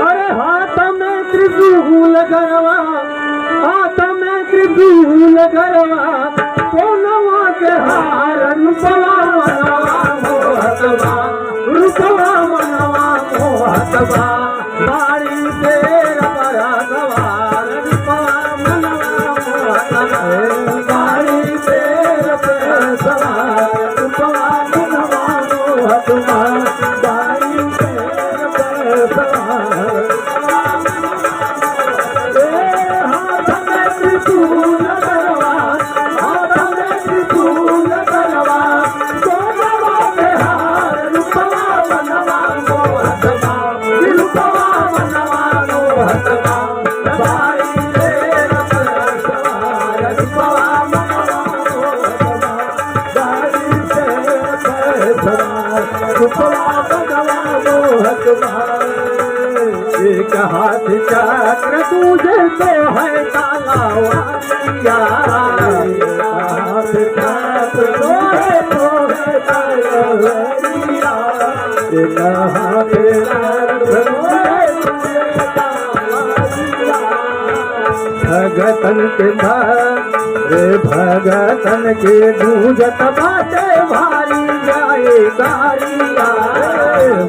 अरे हाथ में त्रिशूल गरवा, हाथ में त्रिशूल गरवा, सोनवा के हार रूपवा मनवा मोहतवा, रूपवा मनवा मोहतवा, बाड़ी शेर पर सवार रूपवा मनवा मोहतवा, बाड़ी शेर पर सवार रूपवा मनवा मोहतवा, बाड़ी शेर पर सवार। हाथ में त्रिशूल गरवा, हाथ में त्रिशूल गरवा, सोनवा के हार रूपवा मनवा मोहतवा, रूपवा मनवा मोहतवा, बाड़ी शेर पर सवार रूपवा मनवा मोहतवा, बाड़ी शेर पर सवार रूपवा मनवा मोहतवा। एक हाथ चक्र तुझे तो है तालावानिया, हाथ चक्र तो है तालावानिया, एक हाथ चक्र तो है तालावानिया। भगतन के रे भगतन के गूंजत बाटे भारी जाए गारिया,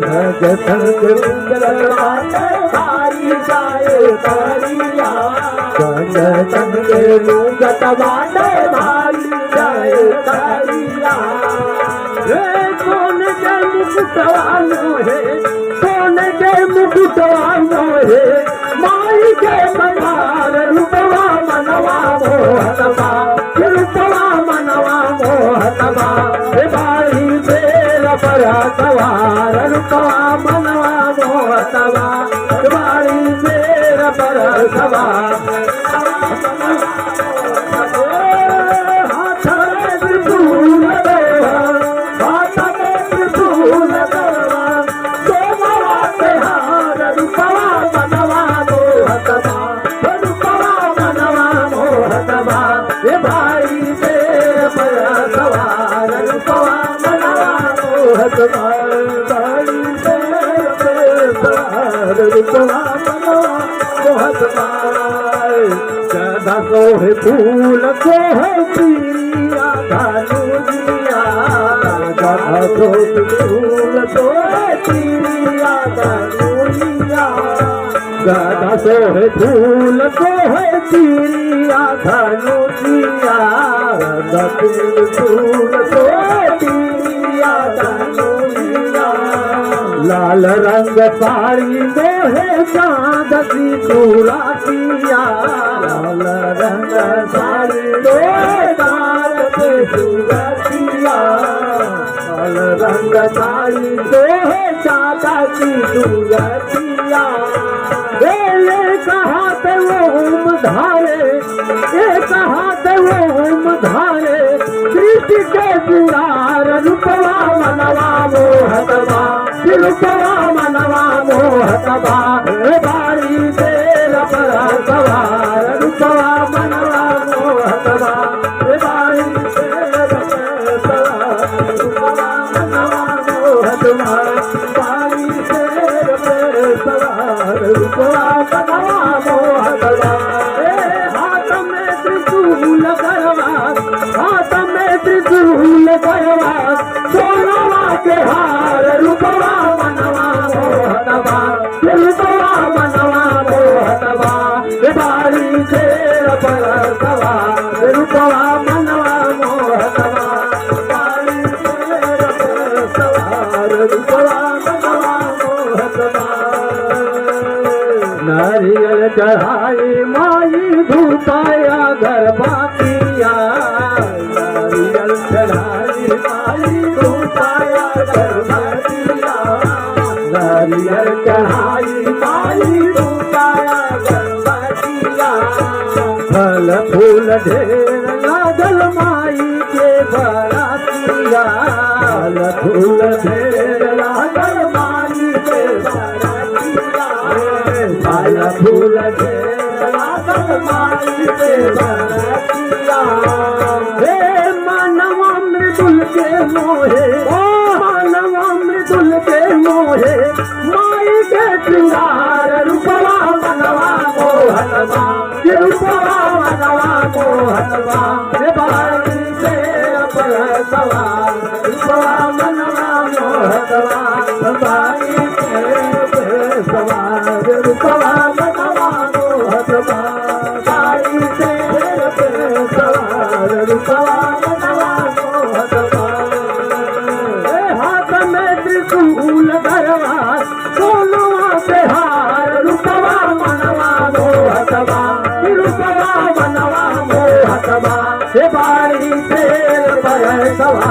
भगतन के गूंजत बाटे भारी जाए गारिया, भगतन के गूंजत बाटे भारी जाए गारिया। रे कौन के मुकुटवानो है, कौन के मुकुटवानो है, माई के मनार रूपवा मनवा मोहतवा, रूपवा मनवा मोहतवा, बाड़ी शेर पर सवार रूपवा मनवा मोहतवा, बाड़ी शेर पर सवार। हाथ में त्रिशूल गरवा, हाथ में त्रिशूल गरवा, सोनवा के हार रूपवा मनवा मोहतवा, रूपवा मनवा मोहतवा, बाड़ी शेर पर सवार रूपवा मनवा मोहतवा, बाड़ी शेर पर सवार रूपवा मनवा मोहतवा। गदा सोहे फूल सोहे पीरिया धनुजिया, गदा सोहे फूल सोहे पीरिया धनुजिया, गदा सोहे फूल सोहे पीरिया धनुजिया, गदा फूल सोहे पीरिया धनुजिया। लाल रंग साड़ी मोहे चांद की सुरातिया, लाल रंग साड़ी मोहे चांद की सुरातिया, लाल रंग साड़ी मोहे चांद की सुरातिया। ये कहात वो ओम धारे, ये कहात वो ओम धारे, कृष्ण के जुड़ार रूपवा मनवा मोहतवा, रूपवा मनवा मोहतवा, बाड़ी शेर पर सवार रूपवा मनवा मोहतवा, बाड़ी शेर पर सवार रूपवा मनवा मोहतवा, बाड़ी शेर पर सवार रूपवा मनवा मोहतवा। हाथ में त्रिशूल गरवा, हाथ में त्रिशूल गरवा, सोनवा के हार रूपवा मनवा मोहतवा, रूपवा मनवा मोहतवा, बाड़ी शेर पर सवार रूपवा मनवा मोहतवा, बाड़ी शेर पर सवार रूपवा मनवा मोहतवा। नारियल चढ़ाई माई धूपाया गर्भवतिया, नारियल चढ़ाई माई धूपाया गर्भवतिया, नारियल चढ़ाई माई धूपाया गर्भवतिया। फल फूल ढेर लागल माई के बरातिया, फल फूल ढेर लागल माई के बरातिया, फल फूल ढेर माई से बरतिया हे मानवा मृदुल के मोहे मानवा मृदुल के मोहे माई के श्रृंगार रूपवा मनवा मोहनवा रूपवा मनवा मोहनवा हे बाई से बरसवा रूपवा मनवा मोहनवा बाई से बरसवा रूपवा मनवा मोहनवा बाई से बरसवा रूपवा मनवा मोहनवा हाथ में त्रिशूल धरवा सोनवा से हार रूपवा मनवा मोहतवा रूपवा मनवा मोहतवा हे बारी से बरसवा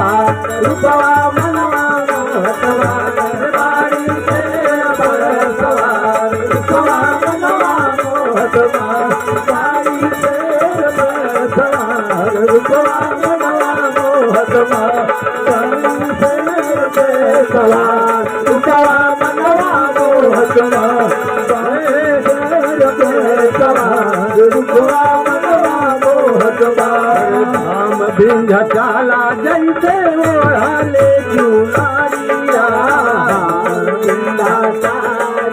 रूपवा मनवा मोहतवा हे बारी से बरसवा रूपवा मनवा मोहतवा बारी से बरसवा रूपवा मनवा मोहतवा बारी से बरसवा रूपवा मनवा मोहतवा धाम विंध्य चाला जैसे ओढ़ाले चुनारिया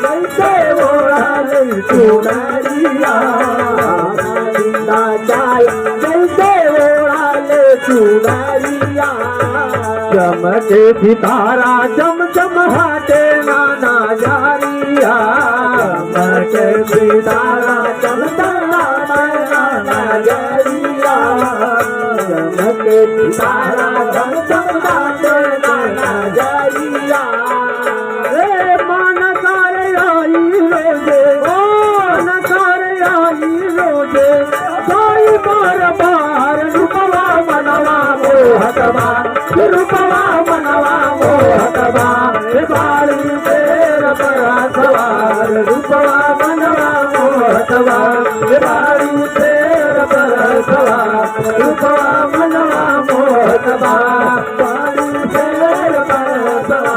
जैसे ओढ़ाले चुनारिया जैसे ओढ़ाले चुनारिया चमके सितारा चम चम हाटे नाना जारिया चमके सितारा चम चम नाना जारिया चमके सितारा चम चम हाटे नाना जारिया रे मान सारे आई रोजे मान सारे आई रोजे साई बार बार रूपवा मनवा मोहतवा रूपवा मनवा मोहतवा बारी तेर बरसवा रूपवा मनवा मोहतवा बारी तेर बरसवा रूपवा मनवा मोहतवा बारी तेर बरसवा